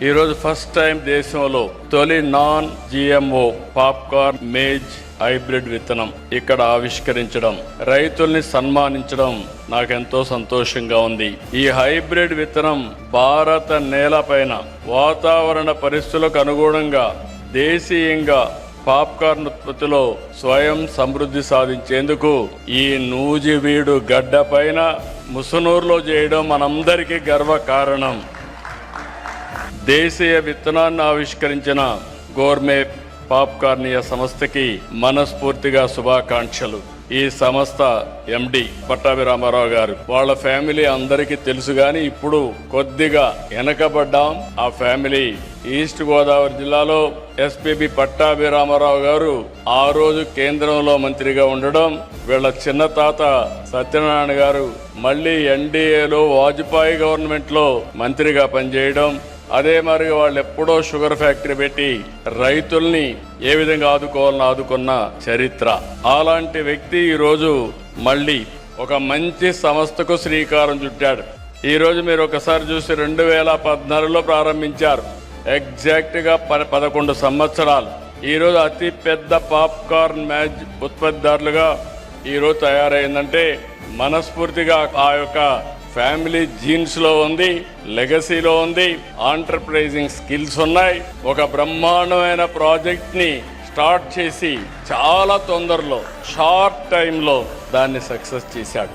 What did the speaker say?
ఈరోజు first time దేశంలో తొలి non GMO popcorn maize hybrid విత్తనం ఇక్కడ ఆవిష్కరించడం, రైతుల్ని సన్మానించడం నాకెంతో సంతోషంగా ఉంది. ఈ హైబ్రిడ్ విత్తనం భారత నేలపైన వాతావరణ పరిస్థితులకు అనుగుణంగా దేశీయంగా పాప్కార్న్ ఉత్పత్తిలో స్వయం సమృద్ధి సాధించేందుకు ఈ నూజివీడు గడ్డ పైన ముసునూరులో చేయడం మనందరికీ గర్వకారణం. దేశీయ విత్తనాన్ని ఆవిష్కరించిన గోర్మే పాప్కార్నియా సంస్థకి మనస్ఫూర్తిగా శుభాకాంక్షలు. ఈ సంస్థ ఎండి పట్టాభి రామారావు గారు, వాళ్ళ ఫ్యామిలీ అందరికీ తెలుసు, కానీ ఇప్పుడు కొద్దిగా వెనకబడ్డాం. ఆ ఫ్యామిలీ ఈస్ట్ గోదావరి జిల్లాలో ఎస్పీబీ పట్టాభి రామారావు గారు ఆ రోజు కేంద్రంలో మంత్రిగా ఉండడం, వీళ్ళ చిన్న తాత సత్యనారాయణ గారు మళ్ళీ ఎన్డీఏలో వాజ్పేయి గవర్నమెంట్ లో మంత్రిగా పనిచేయడం, అదే మరి వాళ్ళు ఎప్పుడో షుగర్ ఫ్యాక్టరీ పెట్టి రైతుల్ని ఏ విధంగా ఆదుకోవాలని ఆదుకున్న చరిత్ర. అలాంటి వ్యక్తి ఈరోజు మళ్ళీ ఒక మంచి సంస్థకు శ్రీకారం చుట్టాడు. ఈరోజు మీరు ఒకసారి చూసి 2014లో ప్రారంభించారు. ఎగ్జాక్ట్గా 11 సంవత్సరాలు. ఈరోజు అతి పెద్ద పాప్కార్న్ మ్యాచ్ ఉత్పత్తిదారులుగా ఈరోజు తయారైందంటే మనస్ఫూర్తిగా ఆ యొక్క ఫ్యామిలీ జీన్స్ లో ఉంది, లెగసీలో ఉంది, ఆంటర్ప్రైజింగ్ స్కిల్స్ ఉన్నాయి. ఒక బ్రహ్మాండమైన ప్రాజెక్ట్ ని స్టార్ట్ చేసి చాలా తొందరలో షార్ట్ టైంలో దాన్ని సక్సెస్ చేశాడు.